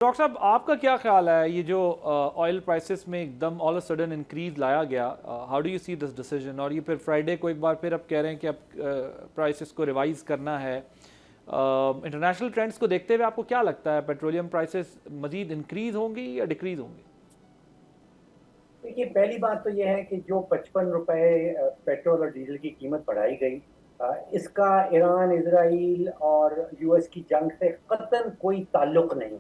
Doctor صاحب آپ کا کیا خیال ہے یہ جو آئل پرائسز میں ایک دم آل سڈن انکریز لایا گیا، how do you see this decision? اور یہ پھر فرائیڈے کو ایک بار پھر اب کہہ رہے ہیں کہ اب پرائسز کو ریوائز کرنا ہے، انٹرنیشنل ٹرینڈز کو دیکھتے ہوئے آپ کو کیا لگتا ہے پیٹرولیم پرائسز مزید انکریز ہوں گی یا ڈیکریز ہوں گی؟ دیکھیے، پہلی بات تو یہ ہے کہ جو 55 روپے پیٹرول اور ڈیزل کی قیمت بڑھائی گئی، اس کا ایران، اسرائیل اور یو ایس کی جنگ سے قطعاً کوئی تعلق نہیں۔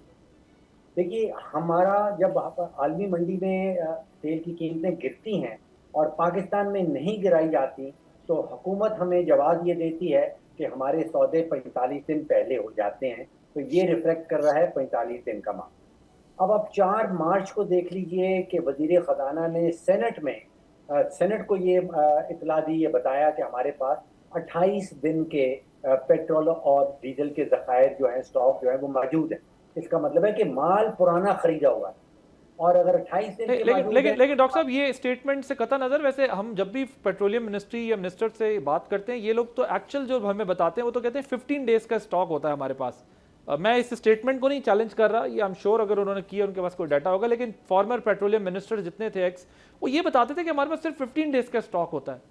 دیکھیے، ہمارا جب عالمی منڈی میں تیل کی قیمتیں گرتی ہیں اور پاکستان میں نہیں گرائی جاتی تو حکومت ہمیں جواز یہ دیتی ہے کہ ہمارے سودے 45 دن پہلے ہو جاتے ہیں، تو یہ ریفلیکٹ کر رہا ہے 45 دن کا معاملہ۔ اب آپ 4 مارچ کو دیکھ لیجئے کہ وزیر خزانہ نے سینٹ کو یہ اطلاع دی، یہ بتایا کہ ہمارے پاس 28 دن کے پیٹرول اور ڈیزل کے ذخائر جو ہیں، اسٹاک جو ہے وہ موجود ہیں۔ اس کا مطلب ہے کہ مال پرانا خریدا ہوا ہے، اور اگر 28 دن کے موجود ہیں۔ لیکن ڈاکٹر صاحب یہ اسٹیٹمنٹ سے قطع نظر، ویسے ہم جب بھی پیٹرولیم منسٹری یا منسٹر سے بات کرتے ہیں، یہ لوگ تو ایکچوئل جو ہمیں بتاتے ہیں وہ تو کہتے ہیں 15 ڈیز کا اسٹاک ہوتا ہے ہمارے پاس۔ میں اس اسٹیٹمنٹ کو نہیں چیلنج کر رہا، یہ ایم شور اگر انہوں نے کیا ان کے پاس کوئی ڈیٹا ہوگا، لیکن فارمر پیٹرولیم منسٹر جتنے تھے ایکس، وہ یہ بتاتے تھے کہ ہمارے پاس صرف 15 ڈیز کا اسٹاک ہوتا ہے۔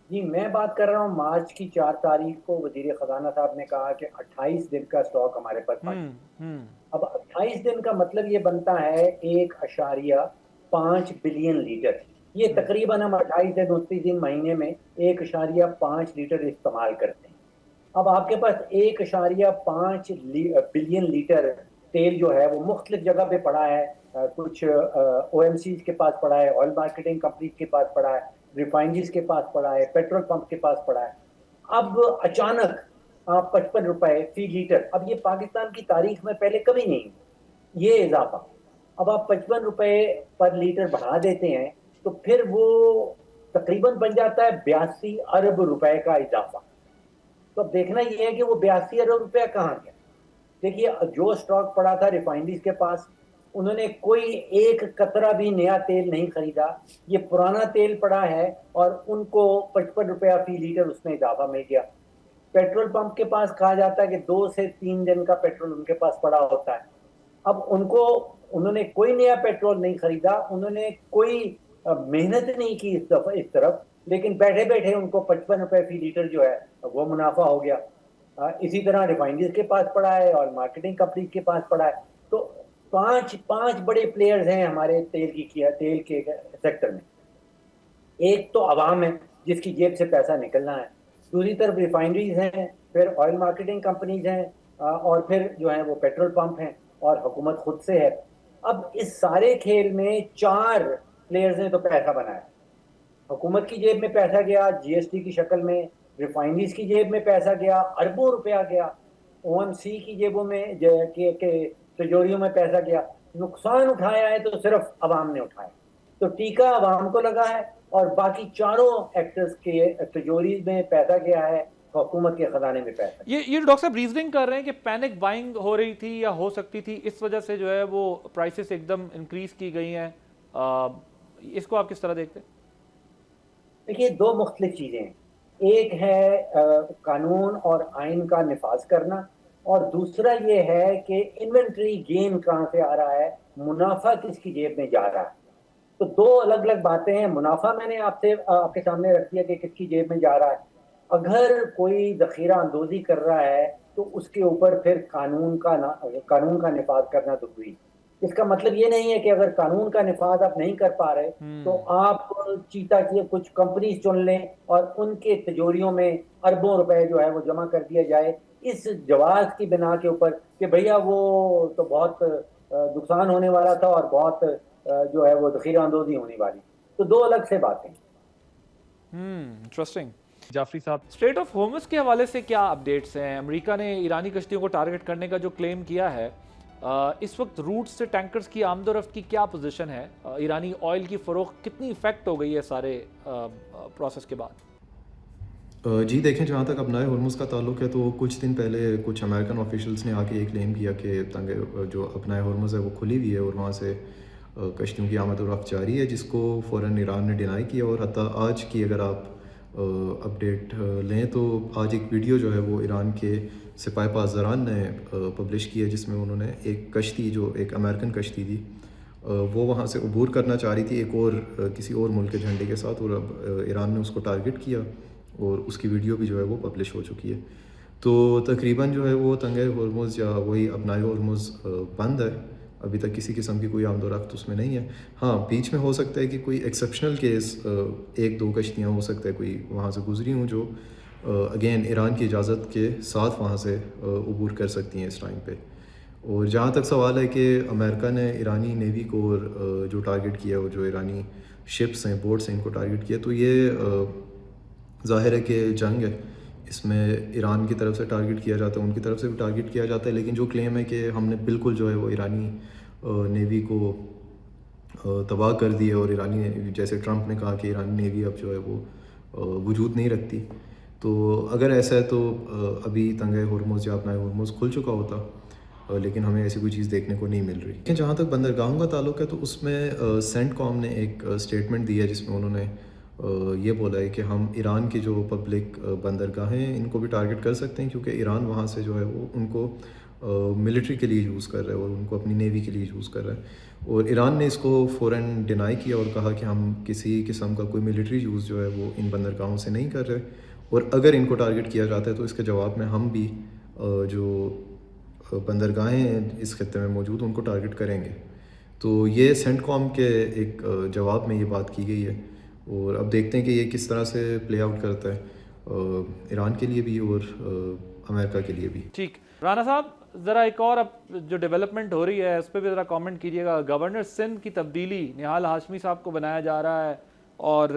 جی، میں بات کر رہا ہوں مارچ کی 4 تاریخ کو وزیر خزانہ صاحب نے کہا کہ 28 دن کا اسٹاک ہمارے پاس موجود ہے۔ اب 28 دن کا مطلب یہ بنتا ہے 1.5 بلین لیٹر۔ یہ تقریباً ہم 28 دن 29 دن مہینے میں 1.5 لیٹر استعمال کرتے ہیں۔ اب آپ کے پاس 1.5 بلین لیٹر تیل جو ہے وہ مختلف جگہ پہ پڑا ہے، کچھ او ایم سیز کے پاس پڑا ہے، آئل مارکیٹنگ کمپنیز کے پاس پڑا ہے، ریفائنریز کے پاس پڑا ہے، پیٹرول پمپ کے پاس پڑا ہے۔ اب اچانک 55 روپے فی لیٹر، اب یہ پاکستان کی تاریخ میں پہلے کبھی نہیں یہ اضافہ۔ اب آپ 55 روپے پر لیٹر بڑھا دیتے ہیں تو پھر وہ تقریباً بن جاتا ہے 82 ارب روپے کا اضافہ۔ تو اب دیکھنا یہ ہے کہ وہ 82 ارب روپے کہاں گیا۔ دیکھیے، جو اسٹاک پڑا تھا ریفائنریز کے پاس، انہوں نے کوئی ایک قطرہ بھی نیا تیل نہیں خریدا، یہ پرانا تیل پڑا ہے اور ان کو 55 روپیہ فی لیٹر اس میں اضافہ مل گیا۔ پیٹرول پمپ کے پاس کہا جاتا ہے کہ 2 سے 3 دن کا پیٹرول ان کے پاس پڑا ہوتا ہے۔ اب انہوں نے کوئی نیا پیٹرول نہیں خریدا، انہوں نے کوئی محنت نہیں کی اس طرف، لیکن بیٹھے بیٹھے ان کو 55 روپے فی لیٹر جو ہے وہ منافع ہو گیا۔ اسی طرح ریفائنریز کے پاس پڑا ہے اور مارکیٹنگ کمپنیز کے پاس پڑا ہے۔ تو پانچ بڑے پلیئرز ہیں ہمارے تیل کے سیکٹر میں۔ ایک تو عوام ہے جس کی جیب سے پیسہ نکلنا ہے، دوسری طرف ریفائنریز ہیں، پھر آئل مارکیٹنگ کمپنیز ہیں، اور پھر جو ہیں وہ پیٹرول پمپ ہیں، اور حکومت خود سے ہے۔ اب اس سارے کھیل میں 4 پلیئرز نے تو پیسہ بنایا۔ حکومت کی جیب میں پیسہ گیا جی ایس ٹی کی شکل میں، ریفائنریز کی جیب میں پیسہ گیا، اربوں روپیہ گیا، او ایم سی کی جیبوں میں تجوریوں میں پیسہ گیا۔ نقصان اٹھایا ہے تو صرف عوام نے اٹھایا۔ تو ٹیکہ عوام کو لگا ہے اور باقی چاروں ایکٹرز کے تجوری میں پیسہ گیا ہے، حکومت کے خزانے میں پیسہ۔ یہ ڈاکٹر صاحب ریزننگ کر رہے ہیں کہ پینک بائنگ ہو رہی تھی یا ہو سکتی تھی، اس وجہ سے جو ہے وہ پرائسز ایک دم انکریز کی گئی ہیں، اس کو آپ کس طرح دیکھتے ہیں؟ دیکھیے، 2 مختلف چیزیں ہیں۔ ایک ہے قانون اور آئین کا نفاذ کرنا، اور دوسرا یہ ہے کہ انوینٹری گین کہاں سے آ رہا ہے، منافع کس کی جیب میں جا رہا ہے۔ تو 2 الگ الگ باتیں ہیں۔ منافع میں نے آپ کے سامنے رکھ دیا کہ کس کی جیب میں جا رہا ہے۔ اگر کوئی ذخیرہ اندوزی کر رہا ہے تو اس کے اوپر پھر قانون کا نفاذ کرنا ضروری ہے۔ اس کا مطلب یہ نہیں ہے کہ اگر قانون کا نفاذ آپ نہیں کر پا رہے تو آپ چیتا کیے کچھ کمپنیز چن لیں اور ان کے تجوریوں میں اربوں روپے جو ہے وہ جمع کر دیا جائے اس جواز کی بنا کے اوپر کہ بھیا وہ تو بہت نقصان ہونے والا تھا اور بہت جو ہے وہ ذخیرہ اندوزی ہونے والی۔ تو 2 الگ سے باتیں۔ انٹرسٹنگ۔ جعفری صاحب، اسٹریٹ آف ہارمز کے حوالے سے کیا اپڈیٹس ہیں؟ امریکہ نے ایرانی کشتیوں کو ٹارگٹ کرنے کا جو کلیم کیا ہے، اس وقت روٹ سے ٹینکرز کی آمد و رفت کی کیا پوزیشن ہے؟ ایرانی آئل کی فروخت کتنی افیکٹ ہو گئی ہے سارے پروسیس کے بعد؟ جی دیکھیں، جہاں تک اپنائے ہرمز کا تعلق ہے تو کچھ دن پہلے کچھ امریکن آفیشلز نے آ کے یہ کلیم کیا کہ جو اپنائے ہرمز ہے وہ کھلی ہوئی ہے اور وہاں سے کشتیوں کی آمد و رفت جاری ہے، جس کو فوراً ایران نے ڈینائی کیا، اور حتیٰ آج کی اگر آپ اپڈیٹ لیں تو آج ایک ویڈیو جو ہے وہ ایران کے سپاہ پاسداران نے پبلش کی ہے، جس میں انہوں نے ایک کشتی، جو ایک امریکن کشتی تھی، وہ وہاں سے عبور کرنا چاہ رہی تھی ایک اور کسی اور ملک کے جھنڈے کے ساتھ، اور اب ایران نے اس کو ٹارگٹ کیا اور اس کی ویڈیو بھی جو ہے وہ پبلش ہو چکی ہے۔ تو تقریباً جو ہے وہ تنگہ ہرمز یا وہی اپنائے ہرمز بند ہے، ابھی تک کسی قسم کی کوئی آمد و رفت اس میں نہیں ہے۔ ہاں، بیچ میں ہو سکتا ہے کہ کوئی ایکسیپشنل کیس، ایک دو کشتیاں ہو سکتا ہے کوئی وہاں سے گزری ہوں جو اگین ایران کی اجازت کے ساتھ وہاں سے عبور کر سکتی ہیں اس ٹائم پہ۔ اور جہاں تک سوال ہے کہ امریکہ نے ایرانی نیوی کو جو ٹارگٹ کیا، اور جو ایرانی شپس ہیں، بوٹس ہیں، ان کو ٹارگٹ کیا، تو یہ ظاہر ہے کہ جنگ ہے، اس میں ایران کی طرف سے ٹارگٹ کیا جاتا ہے، ان کی طرف سے بھی ٹارگٹ کیا جاتا ہے، لیکن جو کلیم ہے کہ ہم نے بالکل جو ہے وہ ایرانی نیوی کو تباہ کر دیا، اور ایرانی، جیسے ٹرمپ نے کہا کہ ایرانی نیوی اب جو ہے وہ وجود نہیں رکھتی، تو اگر ایسا ہے تو ابھی تنگہ ہرمز یا اپنائے ہرمز کھل چکا ہوتا، لیکن ہمیں ایسی کوئی چیز دیکھنے کو نہیں مل رہی۔ جہاں تک بندرگاہوں کا تعلق ہے تو اس میں سینٹ کام نے ایک اسٹیٹمنٹ دی ہے، جس میں انہوں نے یہ بولا ہے کہ ہم ایران کی جو پبلک بندرگاہیں ہیں ان کو بھی ٹارگٹ کر سکتے ہیں، کیونکہ ایران وہاں سے جو ہے وہ ان کو ملٹری کے لیے یوز کر رہا ہے اور ان کو اپنی نیوی کے لیے یوز کر رہا ہے، اور ایران نے اس کو فوراً ڈینائی کیا اور کہا کہ ہم کسی قسم کا کوئی ملٹری یوز جو ہے وہ ان بندرگاہوں سے نہیں کر رہے، اور اگر ان کو ٹارگٹ کیا جاتا ہے تو اس کے جواب میں ہم بھی جو بندرگاہیں اس خطے میں موجود ان کو ٹارگٹ کریں گے۔ تو یہ سینٹ کام کے ایک جواب میں یہ بات کی گئی ہے، اور اب دیکھتے ہیں کہ یہ کس طرح سے پلے آؤٹ کرتا ہے ایران کے لیے بھی اور امریکہ کے لیے بھی۔ ٹھیک، رانا صاحب ذرا ایک اور اب جو ڈیولپمنٹ ہو رہی ہے اس پہ بھی ذرا کامنٹ کیجیے گا۔ گورنر سندھ کی تبدیلی، نہال ہاشمی صاحب کو بنایا جا رہا ہے، اور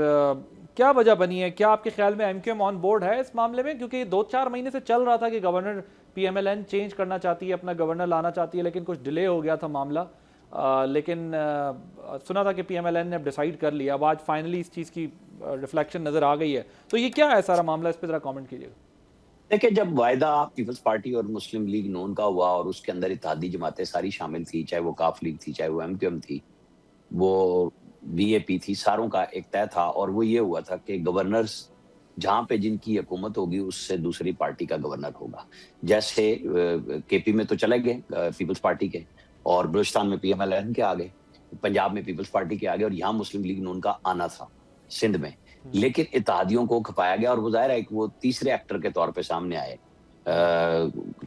کیا وجہ بنی ہے؟ کیا آپ کے خیال میں M Q M on board ہے اس معاملے میں؟ کیونکہ 2-4 مہینے سے چل رہا تھا کہ governor P M L N change کرنا چاہتی ہے، اپنا گورنر لانا چاہتی ہے، لیکن کچھ ڈیلے ہو گیا تھا معاملہ، لیکن سنا تھا کہ پی ایم ایل این نے اب ڈیسائیڈ کر لیا، اب آج فائنلی اس چیز کی ریفلیکشن نظر آ گئی ہے، تو یہ کیا ہے سارا معاملہ؟ اس پہ ذرا کامنٹ کیجیے گا۔ دیکھیں، جب وعدہ پیپلز پارٹی اور مسلم لیگ نون کا ہوا اور اس کے اندر اتحادی جماعتیں ساری شامل تھی، چاہے وہ کاف لیگ تھی، چاہے وہ ایم کیو ایم تھی، وہ بی اے پی تھی، ساروں کا ایک طے تھا، اور وہ یہ ہوا تھا کہ گورنرز جہاں پہ جن کی حکومت ہوگی اس سے دوسری پارٹی کا گورنر ہوگا۔ جیسے کے پی میں تو چلے گئے پیپلز پارٹی کے، اور بلوچستان میں پی ایم ایل این کے آگے، پنجاب میں پیپلز پارٹی کے آگے، اور یہاں مسلم لیگ نون کا آنا تھا سندھ میں، لیکن اتحادیوں کو کھپایا گیا، اور وہ ظاہر ہے کہ وہ تیسرے ایکٹر کے طور پہ سامنے آئے،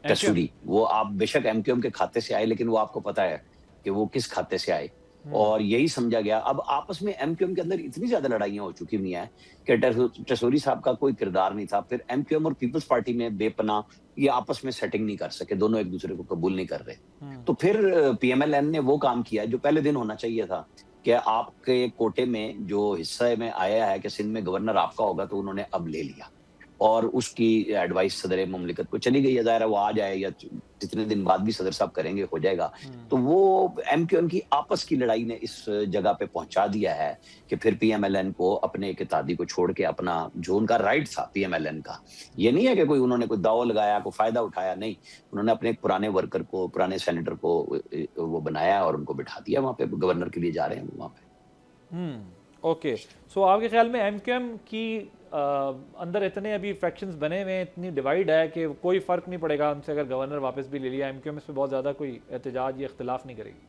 ٹسوری۔ وہ آپ بے شک ایم کیو ایم کے کھاتے سے آئے، لیکن وہ آپ کو پتا ہے کہ وہ کس کھاتے سے آئے، اور یہی سمجھا گیا۔ اب آپس میں ایم کیو ایم کے اندر اتنی زیادہ لڑائیاں ہو چکی ہوئی ہیں کہ ٹسوری صاحب کا کوئی کردار نہیں تھا، پھر ایم کیو ایم اور پیپلز پارٹی میں بے پناہ یہ آپس میں سیٹنگ نہیں کر سکے، دونوں ایک دوسرے کو قبول نہیں کر رہے، تو پھر پی ایم ایل این نے وہ کام کیا جو پہلے دن ہونا چاہیے تھا کہ آپ کے کوٹے میں جو حصہ میں آیا ہے کہ سندھ میں گورنر آپ کا ہوگا، تو انہوں نے اب لے لیا، اور اس کی ایڈوائس صدر مملکت کو چلی گئی ہے، ظاہر ہے وہ آ جائے یا جتنے دن بعد بھی صدر صاحب کریں گے ہو جائے گا۔ تو وہ ایم کیو ایم کی آپس کی لڑائی نے اس جگہ پہ پہنچا دیا ہے کہ پھر پی ایم ایل این کو اپنے ایک اتحادی کو چھوڑ کے اپنا جو ان کا رائٹ تھا پی ایم ایل این کا، یہ نہیں ہے کہ کوئی انہوں نے کوئی داؤ لگایا، کوئی فائدہ اٹھایا، نہیں، انہوں نے اپنے ایک پرانے ورکر کو، پرانے سینیٹر کو وہ بنایا اور ان کو بٹھا دیا وہاں پہ، گورنر کے لیے جا رہے ہیں وہاں پہ۔ اوکے، سو آپ کے خیال میں ایم کیو ایم کی اندر اتنے ابھی فیکشنز بنے ہوئے ہیں، اتنی ڈیوائڈ ہے کہ کوئی فرق نہیں پڑے گا ان سے اگر گورنر واپس بھی لے لیا، ایم کیو ایم اس پہ بہت زیادہ کوئی احتجاج یا اختلاف نہیں کرے گی؟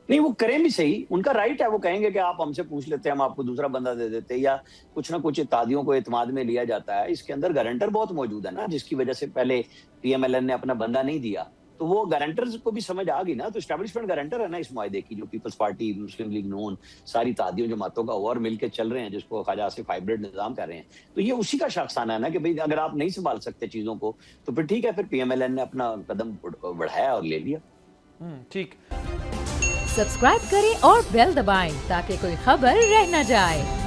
نہیں، وہ کریں بھی صحیح، ان کا رائٹ ہے، وہ کہیں گے کہ آپ ہم سے پوچھ لیتے ہیں، ہم آپ کو دوسرا بندہ دے دیتے، یا کچھ نہ کچھ اتحادیوں کو اعتماد میں لیا جاتا ہے۔ اس کے اندر گارنٹر بہت موجود ہے نا، جس کی وجہ سے پہلے پی ایم ایل این نے اپنا بندہ نہیں دیا، تو وہ گارنٹرز کو بھی سمجھ آ گئی نا، تو اسٹیبلشمنٹ گارنٹر ہے نا اس معاہدے کی، جو پیپلز پارٹی، مسلم لیگ نون، ساری اتحادیوں جماعتوں کا اور مل کے چل رہے ہیں، جس کو خواجہ آصف ہائبرڈ نظام کر رہے ہیں، تو یہ اسی کا شاخسانہ ہے نا کہ بھئی اگر آپ نہیں سنبھال سکتے چیزوں کو تو پھر ٹھیک ہے، پھر پی ایم ایل این نے اپنا قدم بڑھایا اور لے لیا۔ ٹھیک، سبسکرائب کریں اور بیل دبائیں تاکہ کوئی خبر رہ نہ جائے۔